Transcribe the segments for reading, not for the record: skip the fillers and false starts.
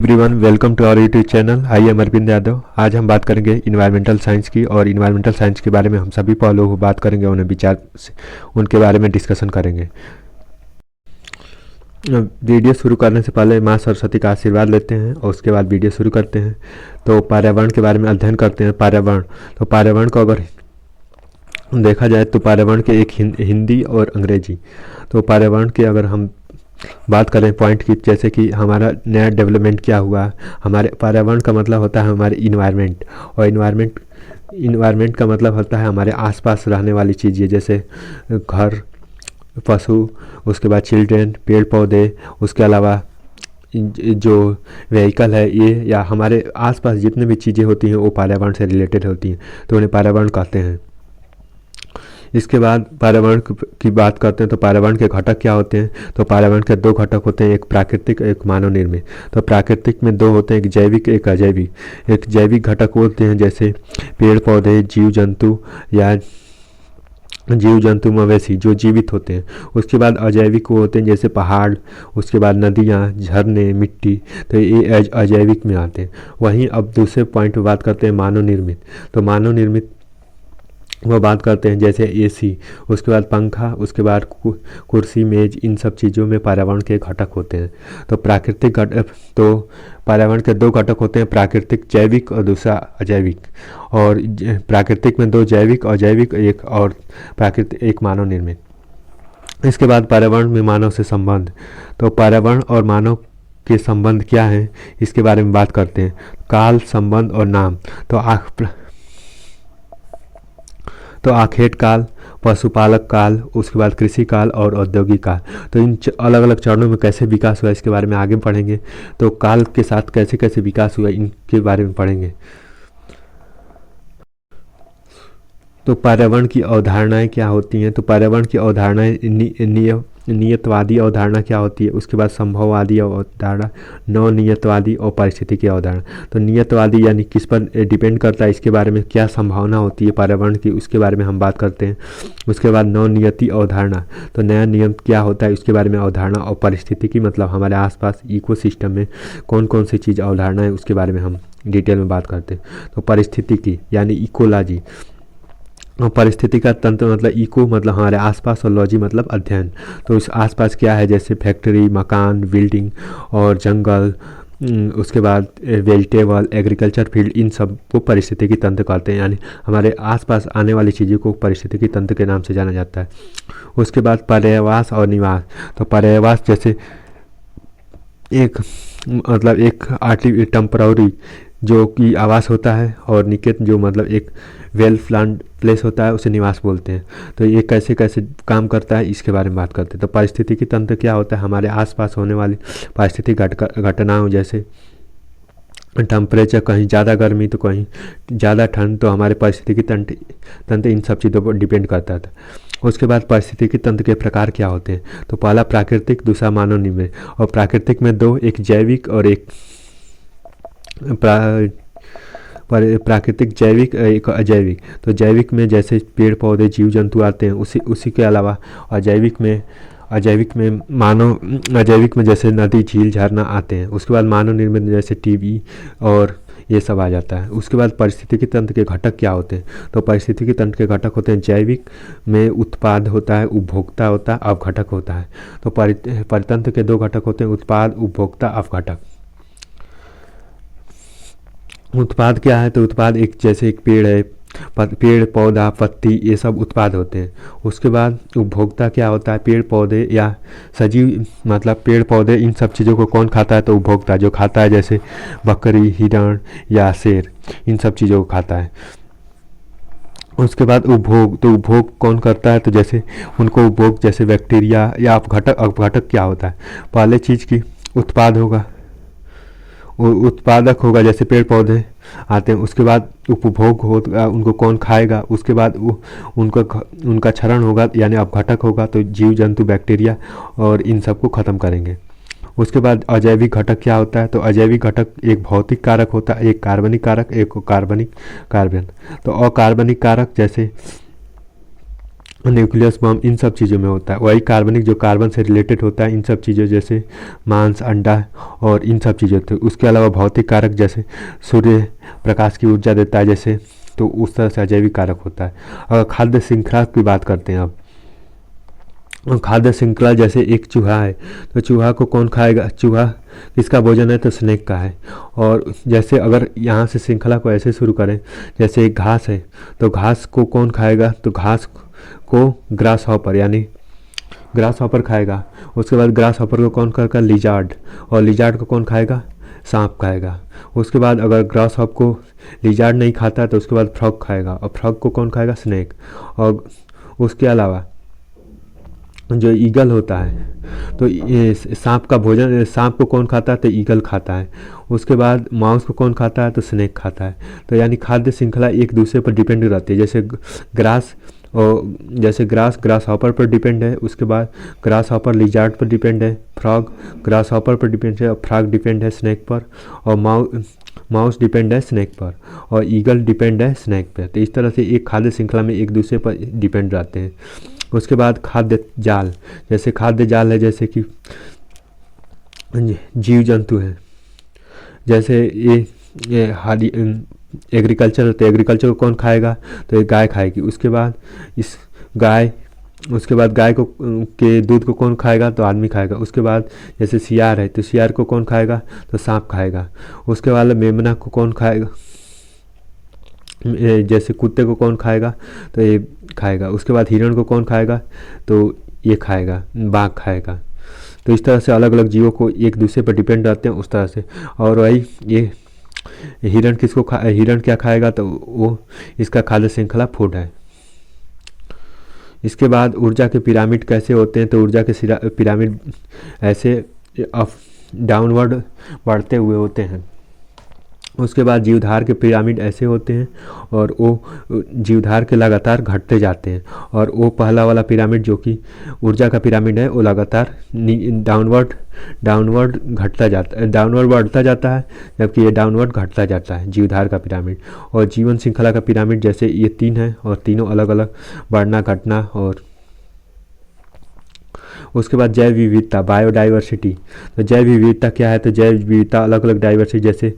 Everyone, welcome to our YouTube channel. I am Arvind Yadav. आज हम बात करेंगे इन्वायरमेंटल साइंस की, और इन्वायरमेंटल साइंस के बारे में हम सभी पहलुओं को बात करेंगे, उन्हें विचार उनके बारे में डिस्कशन करेंगे। वीडियो शुरू करने से पहले माँ सरस्वती का आशीर्वाद लेते हैं और उसके बाद वीडियो शुरू करते हैं। तो पर्यावरण के बारे में अध्ययन करते हैं। पर्यावरण, तो पर्यावरण को अगर देखा जाए तो पर्यावरण के एक हिंदी और अंग्रेजी। तो पर्यावरण की अगर हम बात करें पॉइंट की, जैसे कि हमारा नया डेवलपमेंट क्या हुआ। हमारे पर्यावरण का मतलब होता है हमारे इन्वायरमेंट, और इन्वायरमेंट का मतलब होता है हमारे आसपास रहने वाली चीज़ें, जैसे घर, पशु, उसके बाद चिल्ड्रेन, पेड़ पौधे, उसके अलावा जो व्हीकल है ये, या हमारे आसपास जितने भी चीज़ें होती हैं वो पर्यावरण से रिलेटेड होती हैं, तो उन्हें पर्यावरण कहते हैं। इसके बाद पर्यावरण की बात करते हैं तो पर्यावरण के घटक क्या होते हैं। तो पर्यावरण के दो घटक होते हैं, एक प्राकृतिक, एक मानव निर्मित। तो प्राकृतिक में दो होते हैं, एक जैविक, एक अजैविक। एक जैविक घटक होते हैं जैसे पेड़ पौधे, जीव जंतु मवेशी जो जीवित होते हैं। उसके बाद अजैविक वो होते हैं जैसे पहाड़, उसके बाद नदियाँ, झरने, मिट्टी, तो ये अजैविक में आते हैं। वहीं अब दूसरे पॉइंट पर बात करते हैं मानव निर्मित। तो मानव निर्मित वो बात करते हैं जैसे एसी, उसके बाद पंखा, उसके बाद कुर्सी, मेज, इन सब चीज़ों में पर्यावरण के घटक होते हैं। तो प्राकृतिक घटक, तो पर्यावरण के दो घटक होते हैं, प्राकृतिक जैविक और दूसरा अजैविक। और प्राकृतिक में दो, जैविक और जैविक एक, और प्राकृतिक एक मानव निर्मित। इसके बाद पर्यावरण में मानव से संबंध। तो पर्यावरण और मानव के संबंध क्या हैं इसके बारे में बात करते हैं। काल, संबंध और नाम। तो आखेट काल, पशुपालक काल, उसके बाद कृषि काल और औद्योगिक काल। तो इन अलग अलग चरणों में कैसे विकास हुआ इसके बारे में आगे पढ़ेंगे। तो काल के साथ कैसे कैसे विकास हुआ इनके बारे में पढ़ेंगे। तो पर्यावरण की अवधारणाएं क्या होती हैं। तो पर्यावरण की अवधारणाएं नियतवादी अवधारणा क्या होती है, उसके बाद संभववादी अवधारणा, नवनियतवादी और पारिस्थितिकी अवधारणा। तो नियतवादी यानी किस पर डिपेंड करता है, इसके बारे में क्या संभावना होती है पर्यावरण की, उसके बारे में हम बात करते हैं। उसके बाद नवनियति अवधारणा, तो नया नियम क्या होता है उसके बारे में अवधारणा। और पारिस्थितिकी मतलब हमारे आसपास इकोसिस्टम में कौन कौन सी चीज़ अवधारणा है उसके बारे में हम डिटेल में बात करते हैं। तो पारिस्थितिकी यानी इकोलॉजी, परिस्थिति का तंत्र मतलब इको मतलब हमारे आसपास, और लॉजी मतलब अध्ययन। तो इस आसपास क्या है, जैसे फैक्ट्री, मकान, बिल्डिंग और जंगल, उसके बाद वेजिटेबल, एग्रीकल्चर फील्ड, इन सब को परिस्थितिकी तंत्र कहते हैं। यानी हमारे आसपास आने वाली चीज़ों को परिस्थितिकी तंत्र के नाम से जाना जाता है। उसके बाद पर्यावास और निवास। तो पर्यावास जैसे एक मतलब एक टेम्पररी जो कि आवास होता है, और निकेत जो मतलब एक वेल प्लान्ड प्लेस होता है, उसे निवास बोलते हैं। तो ये कैसे कैसे काम करता है इसके बारे में बात करते हैं। तो पारिस्थितिकी तंत्र क्या होता है, हमारे आसपास होने वाली पारिस्थितिक घटनाओं, जैसे टेम्परेचर, कहीं ज़्यादा गर्मी तो कहीं ज़्यादा ठंड, तो हमारे पारिस्थितिकी तंत्र इन सब चीज़ों पर डिपेंड करता था। उसके बाद पारिस्थितिकी तंत्र के प्रकार क्या होते हैं। तो पहला प्राकृतिक, दूसरा मानव निर्मित। और प्राकृतिक में दो, एक जैविक और एक प्राकृतिक, जैविक एक अजैविक। तो जैविक में जैसे पेड़ पौधे, जीव जंतु आते हैं, उसी के अलावा अजैविक में जैसे नदी, झील, झरना आते हैं। उसके बाद मानव निर्मित जैसे टीवी और ये सब आ जाता है। उसके बाद पारिस्थितिकी तंत्र के घटक क्या होते हैं। तो पारिस्थितिकी तंत्र के घटक होते हैं, जैविक में उत्पाद होता है, उपभोक्ता होता है, अवघटक होता है। तो परितंत्र के दो घटक होते हैं, उत्पाद, उपभोक्ता, अवघटक। उत्पाद क्या है, तो उत्पाद एक जैसे एक पेड़ है, पेड़ पौधा, पत्ती, ये सब उत्पाद होते हैं। उसके बाद उपभोक्ता क्या होता है, पेड़ पौधे या सजीव मतलब पेड़ पौधे, इन सब चीज़ों को कौन खाता है। तो उपभोक्ता जो खाता है, जैसे बकरी, हिरण या शेर, इन सब चीज़ों को खाता है। उसके बाद उपभोग, तो उपभोग कौन करता है, तो जैसे उनको उपभोग जैसे बैक्टीरिया या अपघटक क्या होता है, पहले चीज़ की उत्पाद होगा, उत्पादक होगा, जैसे पेड़ पौधे आते हैं। उसके बाद उपभोग होगा, उनको कौन खाएगा। उसके बाद उनका क्षरण होगा यानी अपघटक होगा, तो जीव जंतु, बैक्टीरिया और इन सब को ख़त्म करेंगे। उसके बाद अजैविक घटक क्या होता है। तो अजैविक घटक एक भौतिक कारक होता है, एक कार्बनिक कारक, एक कार्बनिक कार्बन। तो अकार्बनिक कारक जैसे न्यूक्लियस बम इन सब चीज़ों में होता है। वही कार्बनिक जो कार्बन से रिलेटेड होता है इन सब चीज़ों जैसे मांस, अंडा और इन सब चीज़ों। तो उसके अलावा भौतिक कारक जैसे सूर्य प्रकाश की ऊर्जा देता है जैसे, तो उस तरह से अजैविक कारक होता है। अगर खाद्य श्रृंखला की बात करते हैं अब, खाद्य श्रृंखला जैसे एक चूहा है, तो चूहा को कौन खाएगा? चूहा किसका भोजन है? तो स्नेक का है। और जैसे अगर यहाँ से श्रृंखला को ऐसे शुरू करें, जैसे एक घास है, तो घास को कौन खाएगा? तो घास को ग्रास हॉपर यानी ग्रास हॉपर खाएगा। उसके बाद ग्रास हॉपर को कौन खाएगा? लिजार्ड। और लिजार्ड को कौन खाएगा? सांप खाएगा। उसके बाद अगर ग्रास हॉप को लिजार्ड नहीं खाता तो उसके बाद फ्रॉग खाएगा, और फ्रॉग को कौन खाएगा? स्नेक। और उसके अलावा जो ईगल होता है, तो ये सांप का भोजन, सांप को कौन खाता है? तो ईगल खाता है। उसके बाद माउस को कौन खाता है? तो स्नेक खाता है। तो यानी खाद्य श्रृंखला एक दूसरे पर डिपेंड रहती है। जैसे ग्रास, और जैसे ग्रास हॉपर पर डिपेंड है, उसके बाद ग्रास हॉपर लिजार्ड पर डिपेंड है, फ्रॉग ग्रास हॉपर पर डिपेंड है, और फ्रॉग डिपेंड है स्नेक पर, और माउस डिपेंड है स्नेक पर, और ईगल डिपेंड है स्नेक पर। तो इस तरह से एक खाद्य श्रृंखला में एक दूसरे पर डिपेंड रहते हैं। उसके बाद खाद्य जाल, जैसे खाद्य जाल है जैसे कि जीव जंतु हैं, जैसे ये हारी एग्रीकल्चर होते हैं। एग्रीकल्चर को कौन खाएगा? तो ये गाय खाएगी। उसके बाद इस गाय उसके बाद गाय को के दूध को कौन खाएगा? तो आदमी खाएगा। उसके बाद जैसे सियार है, तो सियार को कौन खाएगा? तो सांप खाएगा। उसके बाद मेमना को कौन खाएगा? जैसे कुत्ते को कौन खाएगा? तो ये खाएगा। उसके बाद हिरण को कौन खाएगा? तो ये खाएगा, बाघ खाएगा। तो इस तरह से अलग अलग जीवों को एक दूसरे पर डिपेंड रहते हैं उस तरह से। और वही ये हिरण क्या खाएगा? तो वो इसका खाद्य श्रृंखला फूड है। इसके बाद ऊर्जा के पिरामिड कैसे होते हैं? तो ऊर्जा के पिरामिड ऐसे अप डाउनवर्ड बढ़ते हुए होते हैं। उसके बाद जीवधार के पिरामिड ऐसे होते हैं, और वो जीवधार के लगातार घटते जाते हैं। और वो पहला वाला पिरामिड जो कि ऊर्जा का पिरामिड है, वो लगातार डाउनवर्ड घटता जाता है, डाउनवर्ड बढ़ता जाता है, जबकि ये डाउनवर्ड घटता जाता है जीवधार का पिरामिड। और जीवन श्रृंखला का पिरामिड जैसे ये तीन है, और तीनों अलग अलग बढ़ना घटना। और उसके बाद जैव विविधता, बायोडाइवर्सिटी। तो जैव विविधता क्या है? तो जैव विविधता अलग अलग डाइवर्सिटी, जैसे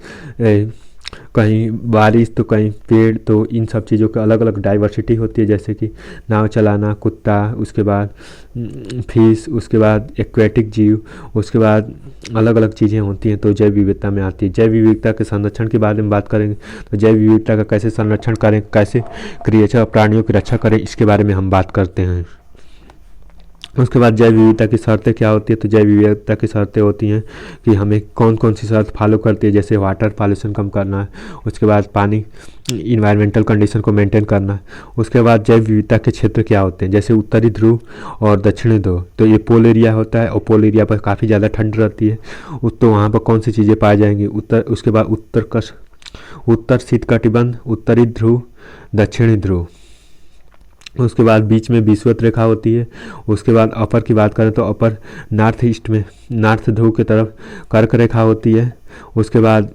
कहीं बारिश तो कहीं पेड़, तो इन सब चीज़ों की अलग अलग डाइवर्सिटी होती है। जैसे कि नाव चलाना, कुत्ता, उसके बाद फिश, उसके बाद एक्वेटिक जीव, उसके बाद अलग अलग चीज़ें होती हैं, तो जैव विविधता में आती है। जैव विविधता के संरक्षण के बारे में बात करेंगे, तो जैव विविधता का कैसे संरक्षण करें, कैसे क्रिएचर और प्राणियों की रक्षा करें, इसके बारे में हम बात करते हैं। उसके बाद जैव विविधता की शर्तें क्या होती है? तो जैव विविधता की शर्तें होती हैं कि हमें कौन कौन सी शर्त फॉलो करती है, जैसे वाटर पॉल्यूशन कम करना है, उसके बाद पानी इन्वायरमेंटल कंडीशन को मेंटेन करना है। उसके बाद जैव विविधता के क्षेत्र क्या होते हैं? जैसे उत्तरी ध्रुव और दक्षिणी ध्रुव, तो ये पोल एरिया होता है, और पोल एरिया पर काफ़ी ज़्यादा ठंड रहती है, तो वहाँ पर कौन सी चीज़ें पाई जाएंगी? उसके बाद उत्तर शीतकटिबंध, उत्तरी ध्रुव, दक्षिणी ध्रुव। उसके बाद बीच में विषुवत रेखा होती है। उसके बाद अपर की बात करें तो अपर नॉर्थ ईस्ट में, नॉर्थ ध्रुव की तरफ कर्क रेखा होती है। उसके बाद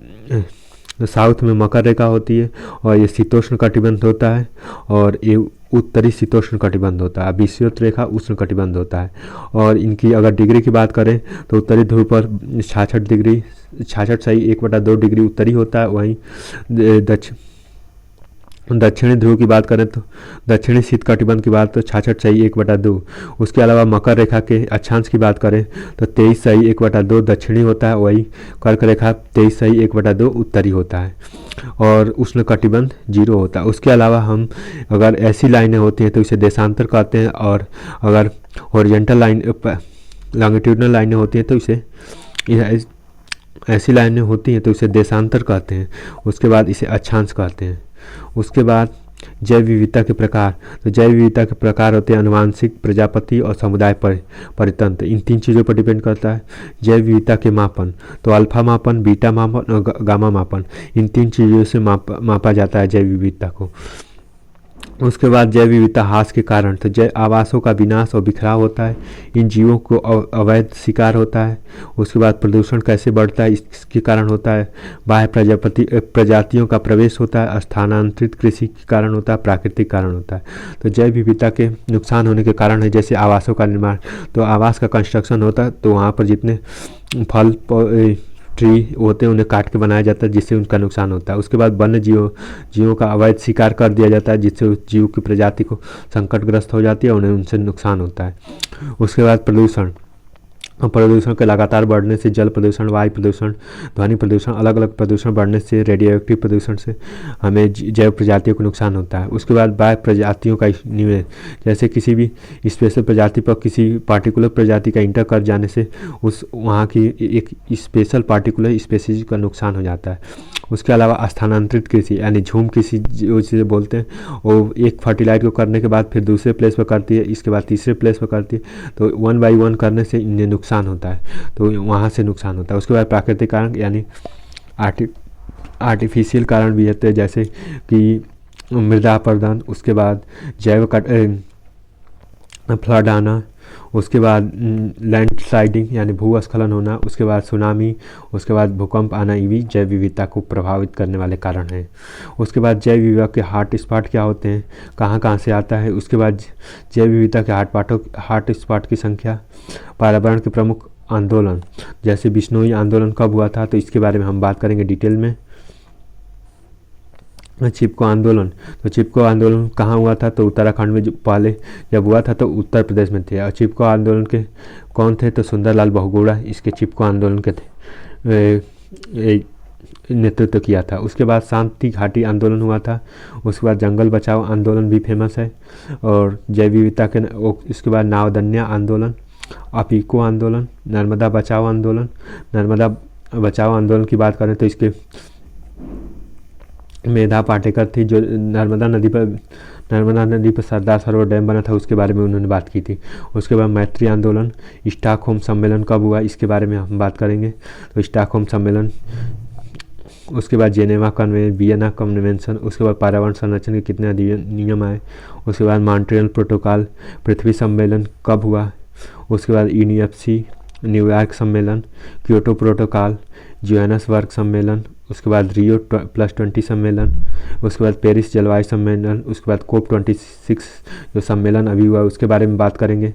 साउथ में मकर रेखा होती है, और ये शीतोष्ण कटिबंध होता है, और ये उत्तरी शीतोष्ण कटिबंध होता है। विषुवत रेखा उष्ण कटिबंध होता है। और इनकी अगर डिग्री की बात करें तो उत्तरी ध्रुव पर 66 डिग्री, 66 सही 1/2 डिग्री उत्तरी होता है। वहीं दक्षिणी ध्रुव की बात करें तो दक्षिणी शीत कटिबंध की बात तो 66 सही 1/2। उसके अलावा मकर रेखा के अक्षांश की बात करें तो 23 सही 1/2 दक्षिणी होता है। वही कर्क रेखा 23 सही 1/2 उत्तरी होता है, और उष्ण कटिबंध 0 होता है। उसके अलावा हम अगर ऐसी लाइनें होती हैं तो इसे देशांतर कहते हैं, और अगर हॉरिजॉन्टल लाइन लॉन्गिट्यूडनल लाइनें होती हैं तो इसे ऐसी लाइनें होती हैं तो इसे देशांतर कहते हैं। उसके बाद इसे अक्षांश कहते हैं। उसके बाद जैव विविधता के प्रकार, तो जैव विविधता के प्रकार होते हैं आनुवांशिक, प्रजापति और समुदाय परितंत्र। इन तीन चीज़ों पर डिपेंड करता है। जैव विविधता के मापन, तो अल्फा मापन, बीटा मापन और गामा मापन, इन तीन चीज़ों से मापा जाता है जैव विविधता को। उसके बाद जैव विविधता ह्रास के कारण तो जैव आवासों का विनाश और बिखराव होता है, इन जीवों को अवैध शिकार होता है। उसके बाद प्रदूषण कैसे बढ़ता है, इसके कारण होता है बाह्य प्रजातियों का प्रवेश होता है, स्थानांतरित कृषि के कारण होता है, प्राकृतिक कारण होता है। तो जैव विविधता के नुकसान होने के कारण है जैसे आवासों का निर्माण, तो आवास का कंस्ट्रक्शन होता है तो वहाँ पर जितने फल ट्री होते हैं उन्हें काट के बनाया जाता है जिससे उनका नुकसान होता है। उसके बाद वन्य जीवों का अवैध शिकार कर दिया जाता है जिससे उस जीव की प्रजाति को संकटग्रस्त हो जाती है, उन्हें उनसे नुकसान होता है। उसके बाद प्रदूषण के लगातार बढ़ने से जल प्रदूषण, वायु प्रदूषण, ध्वनि प्रदूषण, अलग अलग प्रदूषण बढ़ने से, रेडियो एक्टिव प्रदूषण से हमें जैव प्रजातियों को नुकसान होता है। उसके बाद बाह्य प्रजातियों का निवेश, जैसे किसी भी स्पेशल प्रजाति पर किसी पार्टिकुलर प्रजाति का इंटर कर जाने से उस वहाँ की एक स्पेशल पार्टिकुलर स्पेसीज का नुकसान हो जाता है। उसके अलावा स्थानांतरित कृषि यानी झूम कृषि जिसे बोलते हैं, वो एक फर्टिलाइज को करने के बाद फिर दूसरे प्लेस पर करती है, इसके बाद तीसरे प्लेस पर करती है, तो 1 बाई 1 करने से इन्हें नुकसान होता है, तो वहाँ से नुकसान होता है। उसके बाद प्राकृतिक कारण यानी आर्टिफिशियल कारण भी होते हैं जैसे कि मृदा अपरदन, उसके बाद फ्लड आना, उसके बाद लैंडस्लाइडिंग यानी भूस्खलन होना, उसके बाद सुनामी, उसके बाद भूकंप आना, ये भी जैव विविधता को प्रभावित करने वाले कारण हैं। उसके बाद जैव विविधता के हॉट स्पॉट क्या होते हैं, कहाँ कहाँ से आता है। उसके बाद जैव विविधता के हॉट स्पॉट की संख्या, पर्यावरण के प्रमुख आंदोलन, जैसे बिश्नोई आंदोलन कब हुआ था तो इसके बारे में हम बात करेंगे डिटेल में। चिपको आंदोलन, तो चिपको आंदोलन कहाँ हुआ था तो उत्तराखंड में, जो पहले जब हुआ था तो उत्तर प्रदेश में थे। और चिपको आंदोलन के कौन थे तो सुंदरलाल बहुगुणा इसके चिपको आंदोलन के थे, नेतृत्व किया था। उसके बाद शांति घाटी आंदोलन हुआ था। उसके बाद जंगल बचाओ आंदोलन भी फेमस है। और जैव विविधता के इसके बाद नावदन्या आंदोलन, अपिको आंदोलन, नर्मदा बचाओ आंदोलन। नर्मदा बचाओ आंदोलन की बात करें तो इसके मेधा पाटेकर थी जो नर्मदा नदी पर सरदार सरोवर डैम बना था उसके बारे में उन्होंने बात की थी। उसके बाद मैत्री आंदोलन, स्टॉकहोम सम्मेलन कब हुआ इसके बारे में हम बात करेंगे, तो स्टॉकहोम सम्मेलन। उसके बाद जेनेवा कन्वेंशन, वियना कन्वेंशन। उसके बाद पर्यावरण संरक्षण के कितने नियम आए। उसके बाद मॉन्ट्रियल प्रोटोकॉल, पृथ्वी सम्मेलन कब हुआ। उसके बाद यूएनएफसी, न्यूयॉर्क सम्मेलन, क्योटो प्रोटोकॉल, जोहान्सबर्ग सम्मेलन। उसके बाद रियो +20 सम्मेलन। उसके बाद पेरिस जलवायु सम्मेलन। उसके बाद COP26 जो सम्मेलन अभी हुआ उसके बारे में बात करेंगे।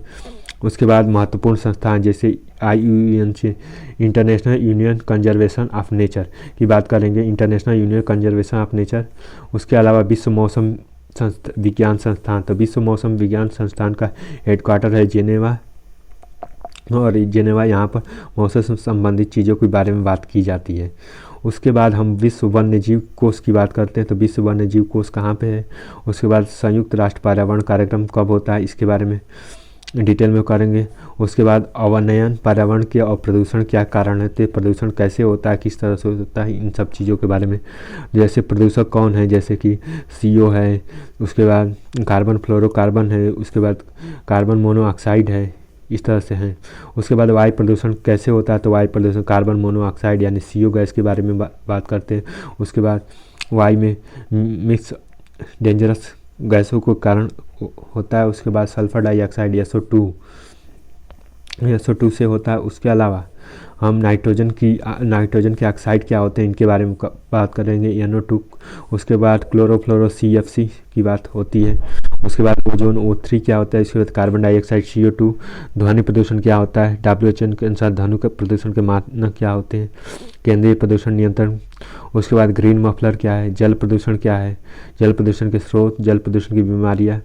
उसके बाद महत्वपूर्ण संस्थान जैसे IUCN, international union conservation of nature की बात करेंगे, international union conservation of nature. उसके अलावा विश्व मौसम विज्ञान संस्थान, तो विश्व मौसम विज्ञान संस्थान का हेडक्वार्टर है जेनेवा, और जेनेवा यहाँ पर मौसम से संबंधित चीज़ों के बारे में बात की जाती है। उसके बाद हम विश्व वन्य जीव कोष की बात करते हैं, तो विश्व वन्य जीव कोष कहाँ पे है। उसके बाद संयुक्त राष्ट्र पर्यावरण कार्यक्रम कब होता है इसके बारे में डिटेल में करेंगे। उसके बाद अवनयन, पर्यावरण के और प्रदूषण क्या कारण है, तो प्रदूषण कैसे होता है, किस तरह से होता है, इन सब चीज़ों के बारे में। जैसे प्रदूषक कौन है, जैसे कि CO है, उसके बाद कार्बन फ्लोरोकार्बन है, उसके बाद कार्बन मोनोऑक्साइड है, इस तरह से हैं। उसके बाद वायु प्रदूषण कैसे होता है, तो वायु प्रदूषण कार्बन मोनोऑक्साइड यानी CO गैस के बारे में बात करते हैं। उसके बाद वायु में मिक्स डेंजरस गैसों के कारण होता है। उसके बाद सल्फर डाइऑक्साइड SO2 से होता है। उसके अलावा हम नाइट्रोजन के ऑक्साइड क्या होते हैं इनके बारे में बात करेंगे, NO2। उसके बाद क्लोरोफ्लोरो CFC की बात होती है। उसके बाद ओजोन O3 क्या होता है, इसके बाद कार्बन डाइऑक्साइड CO2। ध्वनि प्रदूषण क्या होता है, WHO के अनुसार ध्वनि के प्रदूषण के मानक क्या होते हैं, केंद्रीय प्रदूषण नियंत्रण। उसके बाद ग्रीन मफलर क्या है, जल प्रदूषण क्या है, जल प्रदूषण के स्रोत, जल प्रदूषण की बीमारियाँ।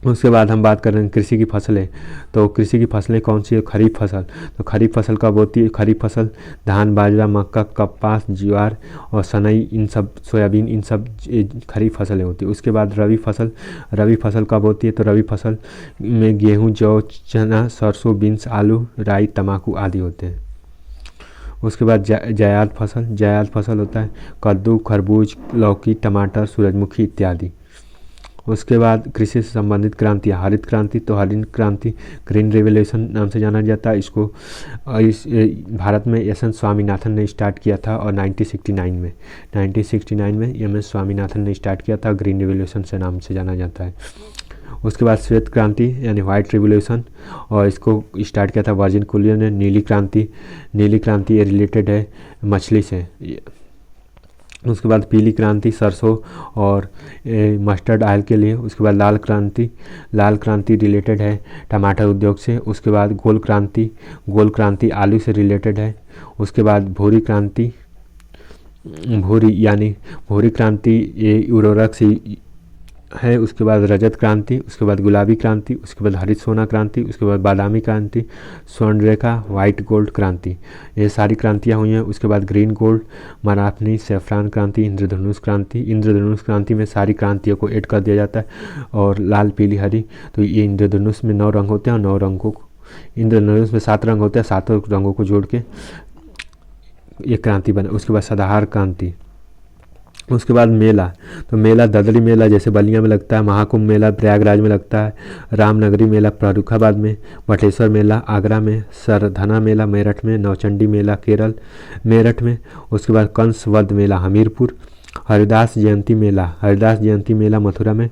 उसके बाद हम बात कर रहे हैं कृषि की फसलें, तो कृषि की फसलें कौन सी है, खरीफ फसल। तो खरीफ फसल कब होती है, खरीफ फसल धान, बाजरा, मक्का, कपास, ज्वार और सनई, इन सब, सोयाबीन, इन सब खरीफ फसलें होती है। उसके बाद रबी फसल कब होती है, तो रबी फसल में गेहूँ, जौ, चना, सरसों, बीन्स, आलू, राई, तम्बाकू आदि होते हैं। उसके बाद जायद फसल होता है कद्दू, खरबूज, लौकी, टमाटर, सूरजमुखी इत्यादि। उसके बाद कृषि से संबंधित क्रांति, हरित क्रांति, तो हरित क्रांति ग्रीन रेवोल्यूशन नाम से जाना जाता है इसको। इस भारत में एस एन स्वामीनाथन ने स्टार्ट किया था और 1969 में एम एस स्वामीनाथन ने स्टार्ट किया था, ग्रीन रेवोल्यूशन से नाम से जाना जाता है। उसके बाद श्वेत क्रांति यानी वाइट रिवोल्यूशन, और इसको स्टार्ट किया था वर्जिन कुलियर ने। नीली क्रांति ये रिलेटेड है मछली से। उसके बाद पीली क्रांति सरसों और मस्टर्ड ऑयल के लिए। उसके बाद लाल क्रांति रिलेटेड है टमाटर उद्योग से। उसके बाद गोल क्रांति आलू से रिलेटेड है। उसके बाद भूरी क्रांति ये उर्वरक से है। उसके बाद रजत क्रांति, उसके बाद गुलाबी क्रांति, उसके बाद हरित सोना क्रांति, उसके बाद बादामी क्रांति, स्वर्ण रेखा, वाइट गोल्ड क्रांति, ये सारी क्रांतियाँ हुई हैं। उसके बाद ग्रीन गोल्ड, मराठनी, सेफ्रान क्रांति, इंद्रधनुष क्रांति में सारी क्रांतियों को ऐड कर दिया जाता है। और लाल पीली हरी, तो ये इंद्रधनुष में 9 रंग होते हैं और 9 रंगों को, इंद्रधनुष में 7 रंग होते हैं, 7 रंगों को जोड़ के ये क्रांति बना। उसके बाद सदाहर क्रांति। उसके बाद मेला, तो मेला ददरी मेला जैसे बलिया में लगता है, महाकुंभ मेला प्रयागराज में लगता है, रामनगरी मेला फर्रुखाबाद में, बटेश्वर मेला आगरा में, सरधना मेला मेरठ में, नौचंडी मेला केरल मेरठ में। उसके बाद कंसवध मेला हमीरपुर, हरिदास जयंती मेला मथुरा में,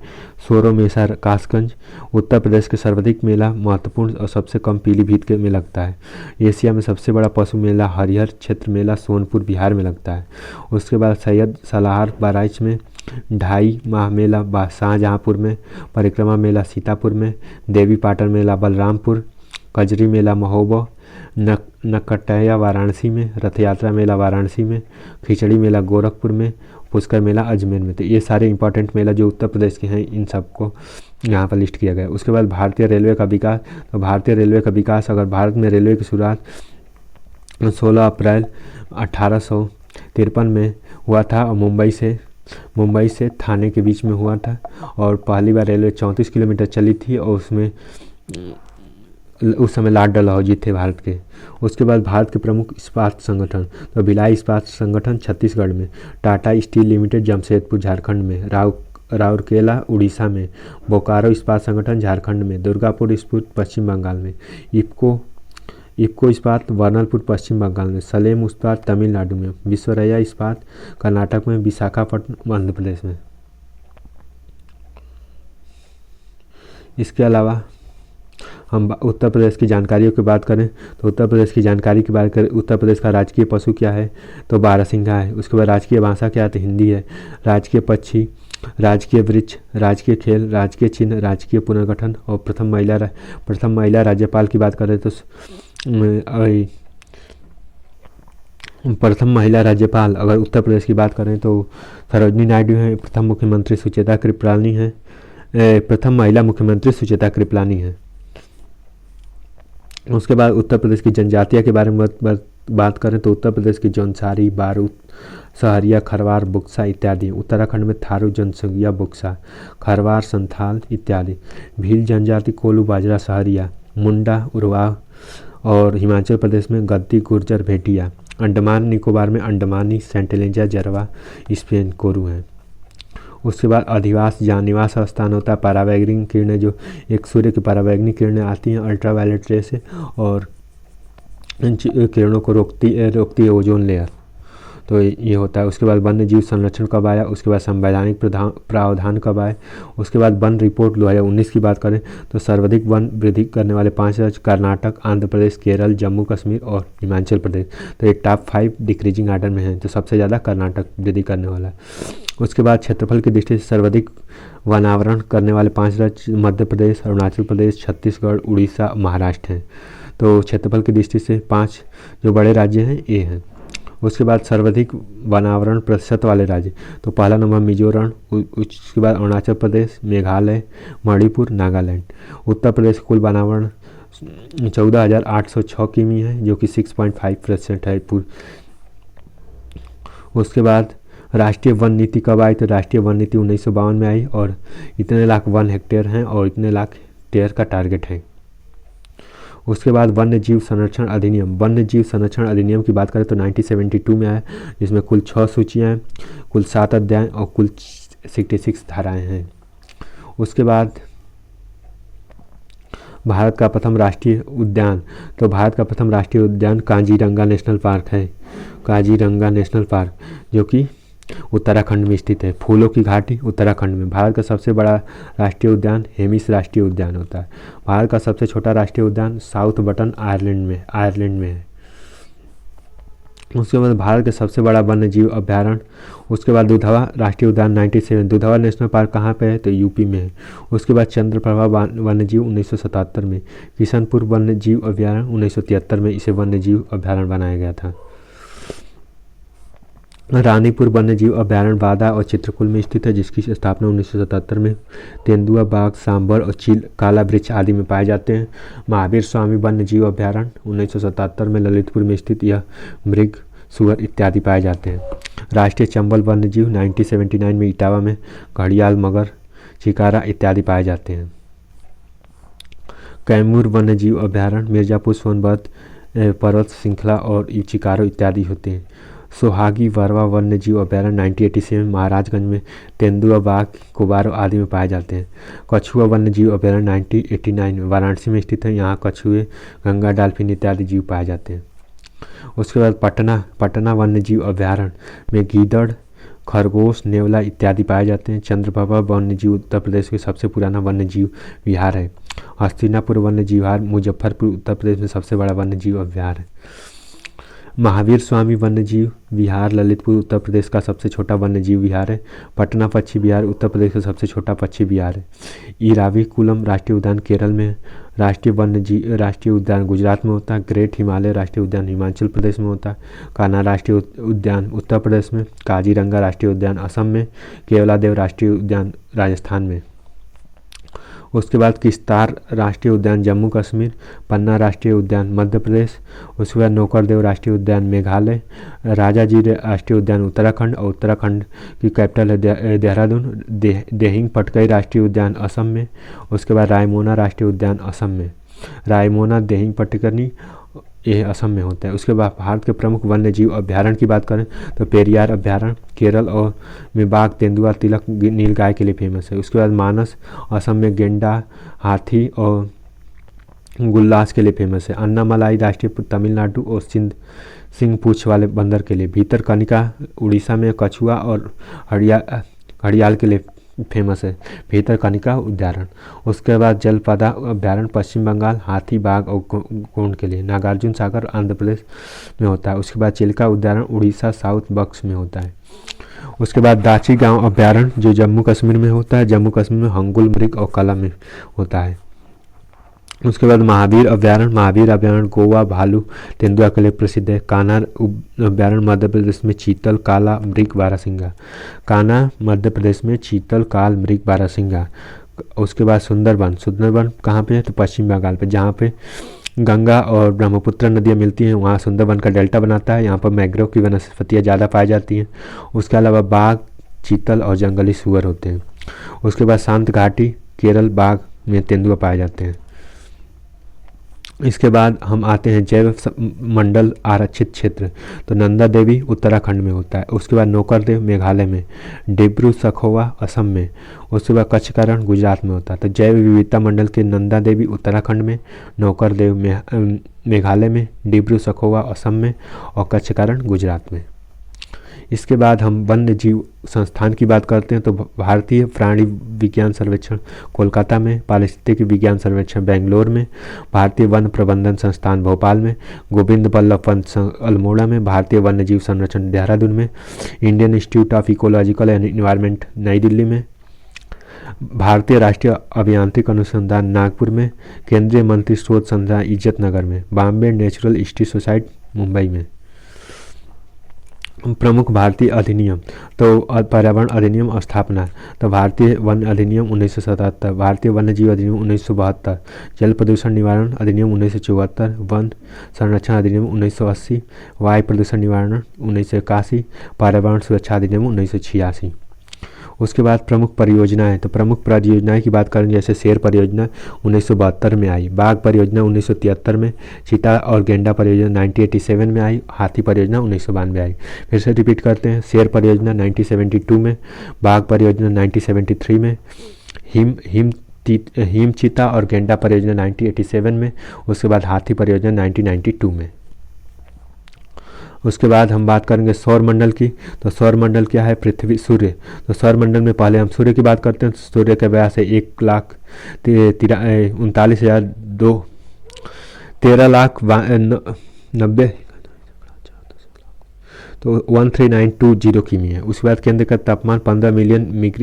सोरो मेला कासगंज। उत्तर प्रदेश के सर्वाधिक मेला महत्वपूर्ण और सबसे कम पीलीभीत के में लगता है। एशिया में सबसे बड़ा पशु मेला हरिहर क्षेत्र मेला सोनपुर बिहार में लगता है। उसके बाद सैयद सलाहर बहराइच में, ढाई माह मेला शाहजहाँपुर में, परिक्रमा मेला सीतापुर में, देवी पाटन मेला बलरामपुर, कजरी मेला महोबा, नकटैया वाराणसी में, रथ यात्रा मेला वाराणसी में, खिचड़ी मेला गोरखपुर में, पुष्कर मेला अजमेर में। तो ये सारे इंपॉर्टेंट मेला जो उत्तर प्रदेश के हैं इन सबको यहाँ पर लिस्ट किया गया है। उसके बाद भारतीय रेलवे का विकास, तो भारतीय रेलवे का विकास अगर भारत में रेलवे की शुरुआत 16 अप्रैल 1853 में हुआ था और मुंबई से थाने के बीच में हुआ था। और पहली बार रेलवे 34 किलोमीटर चली थी और उसमें उस समय लाल डलहौजी थे भारत के। उसके बाद भारत के प्रमुख इस्पात संगठन, तो भिलाई इस्पात संगठन छत्तीसगढ़ में, टाटा स्टील लिमिटेड जमशेदपुर झारखंड में, राउरकेला उड़ीसा में, बोकारो इस्पात संगठन झारखंड में, दुर्गापुर इस्पात पश्चिम बंगाल में, इफ्को इस्पात वर्नलपुर पश्चिम बंगाल में, सलेम इस्पात तमिलनाडु में, विश्वरैया इस्पात कर्नाटक में, विशाखापट्टनम मध्य प्रदेश में। इसके अलावा हम उत्तर प्रदेश की जानकारियों की बात करें तो उत्तर प्रदेश का राजकीय पशु क्या है, तो बारहसिंघा है। उसके बाद राजकीय भाषा क्या है, तो हिंदी है। राजकीय पक्षी, राजकीय वृक्ष, राजकीय खेल, राजकीय चिन्ह, राजकीय पुनर्गठन और प्रथम महिला राज्यपाल की बात करें तो प्रथम महिला राज्यपाल अगर उत्तर प्रदेश की बात करें तो सरोजनी नायडू हैं। प्रथम मुख्यमंत्री सुचेता कृपलानी है। प्रथम महिला मुख्यमंत्री सुचेता कृपलानी है। उसके बाद उत्तर प्रदेश की जनजातियों के बारे में बात करें तो उत्तर प्रदेश की जौनसारी, बारूद, सहरिया, खरवार, बुक्सा इत्यादि। उत्तराखंड में थारू, जनसंघिया, बुक्सा, खरवार, संथाल इत्यादि। भील जनजाति कोलू, बाजरा, सहरिया, मुंडा, उरवाह। और हिमाचल प्रदेश में गद्दी, गुर्जर, भेटिया। अंडमान निकोबार में अंडमानी, सेंटिलेंजा, जरवा, स्पेन, कोरू हैं। उसके बाद अधिवास जहाँ निवास स्थान होता है, परावैंगनिक किरणें, जो एक सूर्य की परावैंगनिक किरणें आती हैं अल्ट्रावायलेट रे से और इन किरणों को रोकती है ओजोन लेयर, तो ये होता है। उसके बाद वन्य जीव संरक्षण कब आया, उसके बाद संवैधानिक प्रावधान कब आए। उसके बाद वन रिपोर्ट 2019 की बात करें तो सर्वाधिक वन वृद्धि करने वाले 5 राज्य कर्नाटक, आंध्र प्रदेश, केरल, जम्मू कश्मीर और हिमाचल प्रदेश। तो ये टॉप 5 डिक्रीजिंग आर्डर में है, तो सबसे ज़्यादा कर्नाटक वृद्धि करने वाला है। उसके बाद क्षेत्रफल की दृष्टि से सर्वाधिक वनावरण करने वाले 5 राज्य मध्य प्रदेश, अरुणाचल प्रदेश, छत्तीसगढ़, उड़ीसा, महाराष्ट्र हैं। तो क्षेत्रफल की दृष्टि से 5 जो बड़े राज्य हैं ये हैं। उसके बाद सर्वाधिक वनावरण प्रतिशत वाले राज्य, तो पहला नंबर मिजोरम, उसके बाद अरुणाचल प्रदेश, मेघालय, मणिपुर, नागालैंड। उत्तर प्रदेश कुल वनावरण 14,806 किमी है जो कि 6.5% है। उसके बाद राष्ट्रीय वन नीति कब आई, तो राष्ट्रीय वन नीति 1952 में आई और इतने लाख 1 हेक्टेयर हैं और इतने लाख हेक्टेयर का टारगेट है। उसके बाद वन्य जीव संरक्षण अधिनियम की बात करें तो 1972 में आया, जिसमें कुल 6 सूचियाँ हैं, कुल 7 अध्याय और कुल 66 धाराएं हैं। उसके बाद भारत का प्रथम राष्ट्रीय उद्यान, तो भारत का प्रथम राष्ट्रीय उद्यान काजीरंगा नेशनल पार्क है, काजीरंगा नेशनल पार्क, जो कि उत्तराखंड में स्थित है। फूलों की घाटी उत्तराखंड में। भारत का सबसे बड़ा राष्ट्रीय उद्यान हेमिस राष्ट्रीय उद्यान होता है। भारत का सबसे छोटा राष्ट्रीय उद्यान साउथ बटन आयरलैंड में है। उसके बाद भारत का सबसे बड़ा वन्य जीव अभ्यारण्य, उसके बाद दुधवा राष्ट्रीय उद्यान 97, दुधवा नेशनल पार्क कहाँ पे है, तो यूपी में है। उसके बाद चंद्रप्रभा वन्य जीव 1977 में, किशनपुर वन्य जीव अभ्यारण्य 1973 में इसे वन्य जीव अभ्यारण्य बनाया गया था। रानीपुर वन्य जीव अभ्यारण्य बादा और चित्रकूट में स्थित है, जिसकी स्थापना 1977 में। तेंदुआ, बाघ, सांभर और चील, काला वृक्ष आदि में पाए जाते हैं। महावीर स्वामी वन्य जीव अभ्यारण्य 1977 में ललितपुर में स्थित, यह मृग, सुअर इत्यादि पाए जाते हैं। राष्ट्रीय चंबल वन्य जीव 1979 में इटावा में, घड़ियाल, मगर, चिकारा इत्यादि पाए जाते हैं। कैमूर वन्य जीव अभ्यारण्य मिर्जापुर, सोनभद्र पर्वत श्रृंखला और चिकारो इत्यादि होते हैं। सोहागी वर्वा वन्य जीव अभ्यारण्य 1987 महाराजगंज में, तेंदुआ, बाघ, कोबारो आदि में पाए जाते हैं। कछुआ वन्य जीव अभ्यारण्य 1989 में वाराणसी में स्थित है, यहाँ कछुए, गंगा डॉल्फिन इत्यादि जीव पाए जाते हैं। उसके बाद पटना वन्य जीव अभ्यारण्य में गीदड़, खरगोश, नेवला इत्यादि पाए जाते हैं। चंद्रप्रभा वन्य जीव उत्तर प्रदेश के सबसे पुराना वन्य जीव विहार है। हस्तिनापुर वन्य जीव विहार मुजफ्फरपुर उत्तर प्रदेश में सबसे बड़ा वन्य जीव अभ्यारण्य है। महावीर स्वामी वन्य जीव विहार ललितपुर उत्तर प्रदेश का सबसे छोटा वन्य जीव विहार है। पटना पक्षी विहार उत्तर प्रदेश का सबसे छोटा पक्षी विहार है। इराविकुलम राष्ट्रीय उद्यान केरल में है। राष्ट्रीय उद्यान गुजरात में होता है। ग्रेट हिमालय राष्ट्रीय उद्यान हिमाचल प्रदेश में होता है। कान्हा राष्ट्रीय उद्यान उत्तर प्रदेश में। काजीरंगा राष्ट्रीय उद्यान असम में। केवलादेव राष्ट्रीय उद्यान राजस्थान में। उसके बाद किश्तार राष्ट्रीय उद्यान जम्मू कश्मीर। पन्ना राष्ट्रीय उद्यान मध्य प्रदेश। उसके बाद नौकरदेव राष्ट्रीय उद्यान मेघालय। राजाजी राष्ट्रीय उद्यान उत्तराखंड और उत्तराखंड की कैपिटल है देहरादून। देहिंग पटकई राष्ट्रीय उद्यान असम में। उसके बाद रायमोना राष्ट्रीय उद्यान असम में। रायमोना देहिंग पटकनी ये असम में होता है। उसके बाद भारत के प्रमुख वन्य जीव अभ्यारण्य की बात करें तो पेरियार अभ्यारण्य केरल और में बाघ, तेंदुआ, तिलक, नीलगाय के लिए फेमस है। उसके बाद मानस असम में गेंडा, हाथी और गुल्लास के लिए फेमस है। अन्नामलाई राष्ट्रीय तमिलनाडु और सिंह पूंछ वाले बंदर के लिए। भीतरकनिका उड़ीसा में कछुआ और घड़ियाल के लिए फेमस है। भीतरकनिका उद्यान। उसके बाद जलपदा अभ्यारण्य पश्चिम बंगाल हाथी, बाघ और गोंड के लिए। नागार्जुन सागर आंध्र प्रदेश में होता है। उसके बाद चिल्का उद्यान उड़ीसा साउथ बक्स में होता है। उसके बाद दाची गांव अभ्यारण्य जो जम्मू कश्मीर में होता है। जम्मू कश्मीर में हंगुल, मृग और कला में होता है। उसके बाद महावीर अभ्यारण्य गोवा, भालू, तेंदुआ के लिए प्रसिद्ध है। कान्हा अभ्यारण्य मध्य प्रदेश में चीतल, काला, मृग, बारहसिंगा। कान्हा मध्य प्रदेश में चीतल, काल, मृग, बारहसिंगा। उसके बाद सुंदरबन कहाँ पे है तो पश्चिम बंगाल पे, जहाँ पे गंगा और ब्रह्मपुत्र नदियाँ मिलती हैं वहाँ सुंदरबन का डेल्टा बनाता है। यहाँ पर मैंग्रोव की वनस्पतियाँ ज़्यादा पाई जाती हैं। उसके अलावा बाघ, चीतल और जंगली सुअर होते हैं। उसके बाद शांत घाटी केरल, बाघ में तेंदुआ पाए जाते हैं। इसके बाद हम आते हैं जैव मंडल आरक्षित क्षेत्र, तो नंदा देवी उत्तराखंड में होता है। उसके बाद नौकरदेव मेघालय में। डिब्रू सखोवा असम में। उसके बाद कच्छ का रण गुजरात में होता है। तो जैव विविधता मंडल के नंदा देवी उत्तराखंड में, नौकरदेव मेघालय में, डिब्रू सखोवा असम में और कच्छ का रण गुजरात में। इसके बाद हम वन्य जीव संस्थान की बात करते हैं तो भारतीय प्राणी विज्ञान सर्वेक्षण कोलकाता में, पारिस्थितिकी विज्ञान सर्वेक्षण बेंगलोर में, भारतीय वन प्रबंधन संस्थान भोपाल में, गोविंद बल्लभ पंत अल्मोड़ा में, भारतीय वन्य जीव संरक्षण देहरादून में, Indian institute of ecological and environment नई दिल्ली में, भारतीय राष्ट्रीय अभियांत्रिक अनुसंधान नागपुर में, केंद्रीय मंत्री स्रोत संस्थान इज्जतनगर में, Bombay natural history society Mumbai में। प्रमुख भारतीय अधिनियम तो पर्यावरण अधिनियम स्थापना, तो भारतीय वन अधिनियम 1977, भारतीय वन्य जीव अधिनियम 1972, जल प्रदूषण निवारण अधिनियम 1974, वन संरक्षण अधिनियम 1980, वायु प्रदूषण निवारण 1981, पर्यावरण सुरक्षा अधिनियम 1986। उसके बाद प्रमुख परियोजनाएं, तो प्रमुख परियोजनाएं की बात करें जैसे शेर परियोजना 1972 में आई, बाघ परियोजना 1973 में, चीता और गेंडा परियोजना 1987 में आई, हाथी परियोजना 1992 आई। फिर से रिपीट करते हैं, शेर परियोजना 1972 में, बाघ परियोजना 1973 में, हिम हिम हिमचिता और गेंडा परियोजना 1987 में। उसके बाद हाथी परियोजना 1992 में। उसके बाद हम बात करेंगे सौर मंडल की। तो सौर मंडल क्या है? पृथ्वी, सूर्य। तो सौर मंडल में पहले हम सूर्य की बात करते हैं। तो सूर्य का व्यास है 1,39,002 13,90 तो 13920 किमी है। उसके बाद केंद्र का तापमान 15 मिलियन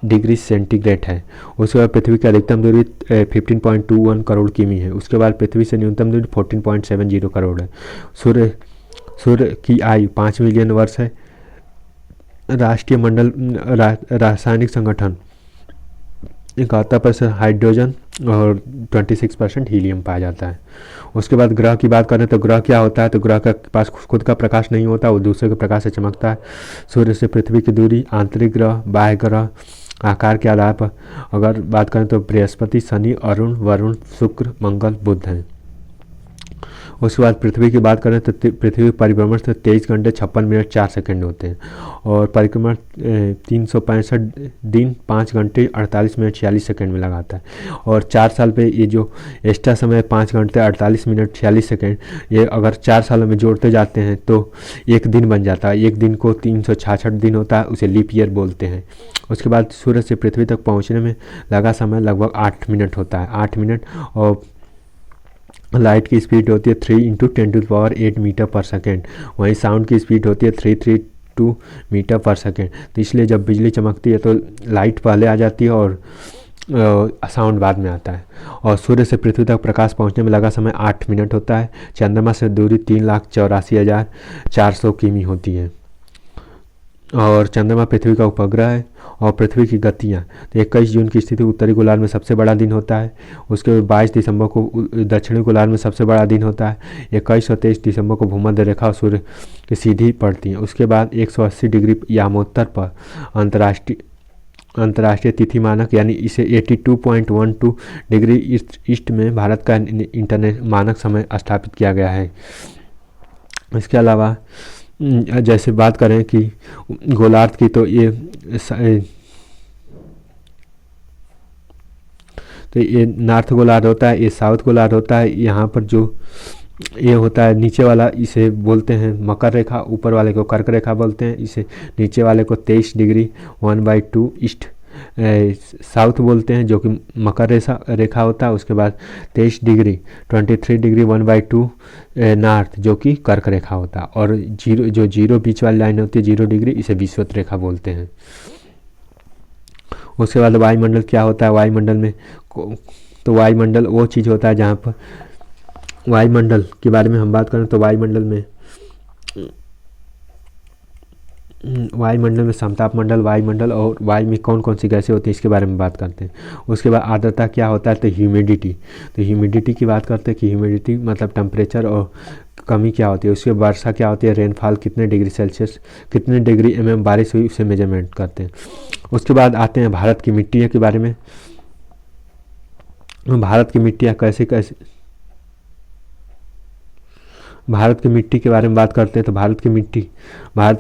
डिग्री सेंटीग्रेड है। उसके बाद पृथ्वी की अधिकतम दूरी 15.21 करोड़ किमी है। उसके बाद पृथ्वी से न्यूनतम दूरी 14.70 करोड़ है। सूर्य सूर्य की आयु 5 मिलियन वर्ष है। राष्ट्रीय मंडल रासायनिक संगठन 71% हाइड्रोजन और 26% हीलियम पाया जाता है। उसके बाद ग्रह की बात करें तो ग्रह क्या होता है? तो ग्रह के पास खुद का प्रकाश नहीं होता, वो दूसरे के प्रकाश से चमकता है। सूर्य से पृथ्वी की दूरी, आंतरिक ग्रह, बाह्य ग्रह, आकार के आधार पर अगर बात करें तो बृहस्पति, शनि, अरुण, वरुण, शुक्र, मंगल, बुध हैं। उसके बाद पृथ्वी की बात करें तो पृथ्वी परिभ्रमण से 23 घंटे 56 मिनट 4 सेकंड होते हैं और परिक्रमण 365 दिन 5 घंटे 48 मिनट 46 सेकंड में लगाता है। और 4 साल पे ये जो एक्स्ट्रा समय 5 घंटे 48 मिनट 46 सेकंड, ये अगर 4 सालों में जोड़ते जाते हैं तो एक दिन बन जाता है। एक दिन को 366 दिन होता है, उसे लीप ईयर बोलते हैं। उसके बाद सूरज से पृथ्वी तक पहुँचने में लगा समय लगभग 8 मिनट होता है, 8 मिनट। और लाइट की स्पीड होती है 3 × 10⁸ मीटर पर सेकेंड। वहीं साउंड की स्पीड होती है 332 मीटर पर सेकेंड। तो इसलिए जब बिजली चमकती है तो लाइट पहले आ जाती है और साउंड बाद में आता है। और सूर्य से पृथ्वी तक प्रकाश पहुंचने में लगा समय 8 मिनट होता है। चंद्रमा से दूरी 3,84,400 किमी होती है और चंद्रमा पृथ्वी का उपग्रह है। और पृथ्वी की गतियाँ, तो 21 जून की स्थिति उत्तरी गोलार्ध में सबसे बड़ा दिन होता है। उसके 22 दिसंबर को दक्षिणी गोलार्ध में सबसे बड़ा दिन होता है। 21 और 23 दिसंबर को भूमध्य रेखा और सूर्य की सीधी पड़ती है। उसके बाद 180 डिग्री यामोत्तर पर अंतर्राष्ट्रीय तिथि मानक यानी इसे 82.12 डिग्री ईस्ट में भारत का इंटरनेट मानक समय स्थापित किया गया है। इसके अलावा जैसे बात करें कि गोलार्ध की तो ये नॉर्थ गोलार्ध होता है, ये साउथ गोलार्ध होता है। यहाँ पर जो ये होता है नीचे वाला इसे बोलते हैं मकर रेखा, ऊपर वाले को कर्क रेखा बोलते हैं। इसे नीचे वाले को 23 डिग्री 1/2 ईस्ट साउथ बोलते हैं जो कि मकर रेखा होता है। उसके बाद 23 डिग्री 23 डिग्री 1/2 नॉर्थ जो कि कर्क रेखा होता है। और जीरो बीच वाली लाइन होती है 0 डिग्री, इसे विषुवत रेखा बोलते हैं। उसके बाद वायुमंडल क्या होता है? वायुमंडल में तो वायुमंडल वो चीज़ होता है जहाँ पर वायुमंडल के बारे में हम बात करें तो वायुमंडल में समताप मंडल, वायुमंडल और वायु में कौन कौन सी गैसें होती हैं इसके बारे में बात करते हैं। उसके बाद आर्द्रता क्या होता है? तो ह्यूमिडिटी। तो ह्यूमिडिटी की बात करते हैं कि ह्यूमिडिटी मतलब टेम्परेचर और कमी क्या होती है। उसके वर्षा क्या होती है? रेनफॉल कितने डिग्री सेल्सियस, कितने डिग्री बारिश हुई उसे मेजरमेंट करते हैं। उसके बाद आते हैं भारत की मिट्टी के बारे में। भारत की मिट्टियाँ भारत की मिट्टी के बारे में बात करते हैं तो भारत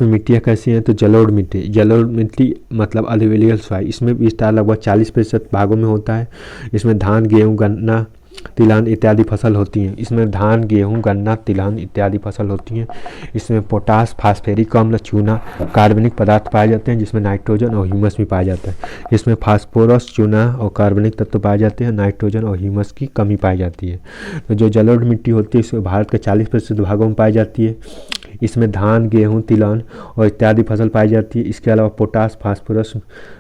में मिट्टियाँ कैसी हैं? तो जलोढ़ मिट्टी मतलब अलुवियल सॉइल। इसमें विस्तार लगभग 40% भागों में होता है। इसमें धान, गेहूँ, गन्ना, तिलहन इत्यादि फसल होती हैं। इसमें पोटास, फास्फोरिक अम्ल, चूना, कार्बनिक पदार्थ पाए जाते हैं जिसमें नाइट्रोजन और ह्यूमस भी पाया जाता है। इसमें फास्फोरस, चूना और कार्बनिक तत्व पाए जाते हैं। नाइट्रोजन और ह्यूमस की कमी पाई जाती है। तो जो जलोढ़ मिट्टी होती है इसमें भारत के 40% भागों में पाई जाती है। इसमें धान, गेहूँ, तिलहन और इत्यादि फसल पाई जाती है। इसके अलावा पोटास, फास्फोरस,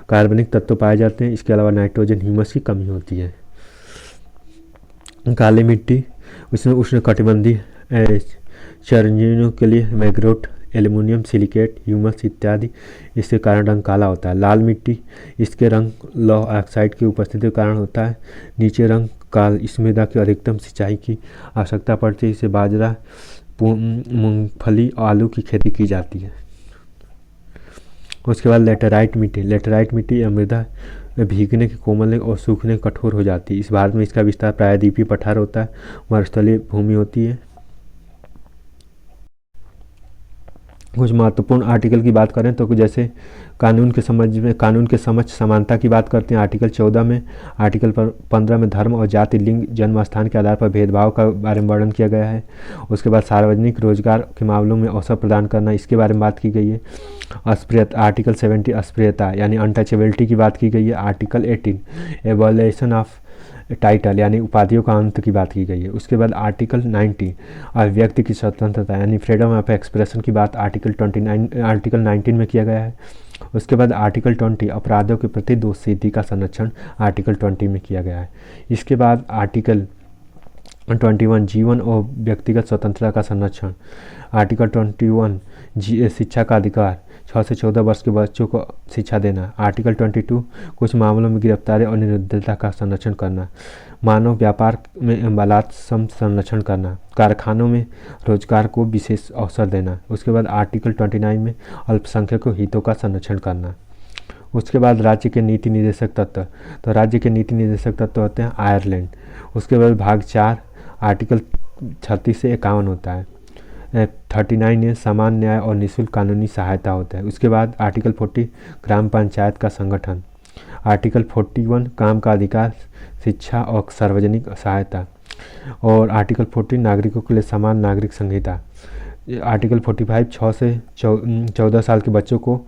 कार्बनिक तत्व पाए जाते हैं। इसके अलावा नाइट्रोजन, ह्यूमस की कमी होती है। काली मिट्टी, उसमें उष्णकटिबंधीय चरणजीवियों के लिए मैग्नीशियम, एल्युमिनियम, सिलिकेट, ह्यूमस इत्यादि इसके कारण रंग काला होता है। लाल मिट्टी, इसके रंग लौह ऑक्साइड की उपस्थिति के कारण होता है। नीचे रंग काल, इसमें मृदा की अधिकतम सिंचाई की आवश्यकता पड़ती है। इसे बाजरा, मूंगफली और आलू की खेती की जाती है। उसके बाद लेटेराइट मिट्टी या मृदा भीगने के कोमल और सूखने कठोर हो जाती है। इस भारत में इसका विस्तार प्रायद्वीपीय पठार होता है, मरुस्थलीय भूमि होती है। कुछ महत्वपूर्ण आर्टिकल की बात करें तो जैसे कानून के समझ समानता की बात करते हैं आर्टिकल 14 में। आर्टिकल 15 में धर्म और जाति, लिंग, जन्म स्थान के आधार पर भेदभाव का बारे में वर्णन किया गया है। उसके बाद सार्वजनिक रोजगार के मामलों में अवसर प्रदान करना, इसके बारे में बात की गई है। अस्पृश्यता, आर्टिकल 70 अस्पृश्यता यानी अनटचेबिलिटी की बात की गई है। आर्टिकल 18 एबॉलिशन ऑफ टाइटल यानी उपाधियों का अंत की बात की गई है। उसके बाद आर्टिकल 90 अभिव्यक्ति की स्वतंत्रता यानी फ्रीडम ऑफ एक्सप्रेशन की बात आर्टिकल 19 में किया गया है। उसके बाद आर्टिकल 20 अपराधों के प्रति दोषसिद्धि का संरक्षण आर्टिकल 20 में किया गया है। इसके बाद आर्टिकल 21 जीवन और व्यक्तिगत स्वतंत्रता का संरक्षण। आर्टिकल 21 शिक्षा का अधिकार, 6 से 14 वर्ष के बच्चों को शिक्षा देना। आर्टिकल 22 कुछ मामलों में गिरफ्तारी और निरुद्धता का संरक्षण करना। मानव व्यापार में बलात्कार संरक्षण करना। कारखानों में रोजगार को विशेष अवसर देना। उसके बाद आर्टिकल 29 में अल्पसंख्यकों हितों का संरक्षण करना। उसके बाद राज्य के नीति निर्देशक तत्व, तो राज्य के नीति निर्देशक तत्व होते हैं आयरलैंड। उसके बाद भाग 4 आर्टिकल 36 से 51 होता है। 39 में समान न्याय और निःशुल्क कानूनी सहायता होता है। उसके बाद आर्टिकल 40 ग्राम पंचायत का संगठन। आर्टिकल 41 काम का अधिकार, शिक्षा और सार्वजनिक सहायता। और आर्टिकल 40 नागरिकों के लिए समान नागरिक संहिता। आर्टिकल 45 6 से 14 साल के बच्चों को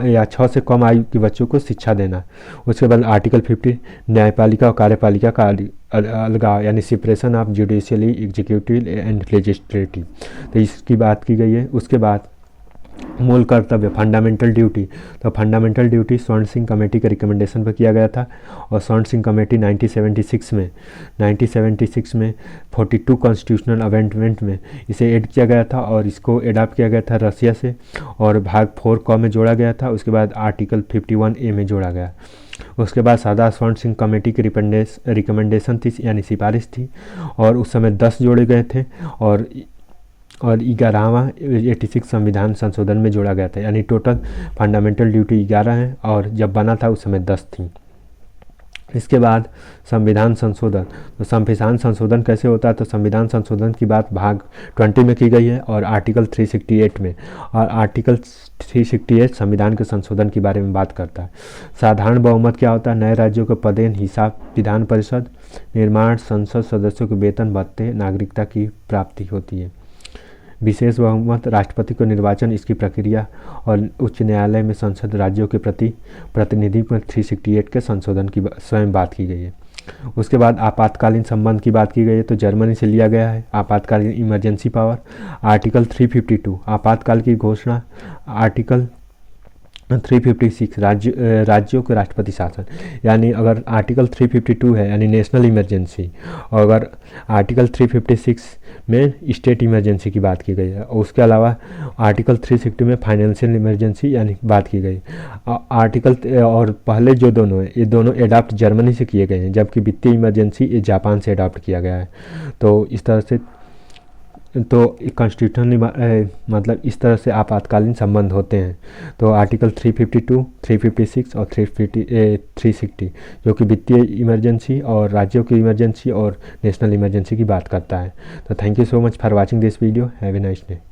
या 6 से कम आयु के बच्चों को शिक्षा देना। उसके बाद आर्टिकल 50 न्यायपालिका और कार्यपालिका का अलगाव यानी separation of judicially, executive and legislative, तो इसकी बात की गई है। उसके बाद मूल कर्तव्य फंडामेंटल ड्यूटी, तो फंडामेंटल ड्यूटी स्वर्ण सिंह कमेटी के रिकमेंडेशन पर किया गया था और स्वर्ण सिंह कमेटी 1976 में 42 कॉन्स्टिट्यूशनल अमेंडमेंट में इसे ऐड किया गया था और इसको एडॉप्ट किया गया था रसिया से और भाग 4 क में जोड़ा गया था। उसके बाद आर्टिकल 51A में जोड़ा गया। उसके बाद सरदार स्वर्ण सिंह कमेटी की रिकमेंडेशन थी यानी सिफारिश थी और उस समय 10 जोड़े गए थे और 11वां 86 संविधान संशोधन में जोड़ा गया था यानी टोटल फंडामेंटल ड्यूटी 11 है और जब बना था उस समय 10 थी। इसके बाद संविधान संशोधन, तो संविधान संशोधन कैसे होता है, तो संविधान संशोधन की बात भाग 20 में की गई है और आर्टिकल 368 में। और आर्टिकल 368 संविधान के संशोधन के बारे में बात करता है। साधारण बहुमत क्या होता है, नए राज्यों के पदेन, हिसाब, विधान परिषद, निर्माण, संसद सदस्यों के वेतन भत्ते, नागरिकता की प्राप्ति होती है। विशेष बहुमत राष्ट्रपति को निर्वाचन, इसकी प्रक्रिया और उच्च न्यायालय में संसद राज्यों के प्रति प्रतिनिधि पर 368 के संशोधन की स्वयं बात की गई है। उसके बाद आपातकालीन संबंध की बात की गई है तो जर्मनी से लिया गया है आपातकालीन इमरजेंसी पावर। आर्टिकल 352 आपातकाल की घोषणा। आर्टिकल 356 राज्यों के राष्ट्रपति शासन, यानी अगर आर्टिकल 352 है यानी नेशनल इमरजेंसी और अगर आर्टिकल 356 में स्टेट इमरजेंसी की बात की गई है। और उसके अलावा आर्टिकल 360 में फाइनेंशियल इमरजेंसी यानी बात की गई। आर्टिकल और पहले जो दोनों हैं ये दोनों एडॉप्ट जर्मनी से किए गए हैं जबकि वित्तीय इमरजेंसी ये जापान से एडॉप्ट किया गया है। तो इस तरह से कॉन्स्टिट्यूशनल मतलब इस तरह से आपातकालीन संबंध होते हैं। तो आर्टिकल 352, 356 और 360 जो कि वित्तीय इमरजेंसी और राज्यों की इमरजेंसी और नेशनल इमरजेंसी की बात करता है। तो thank you so much for watching this video. Have a nice day.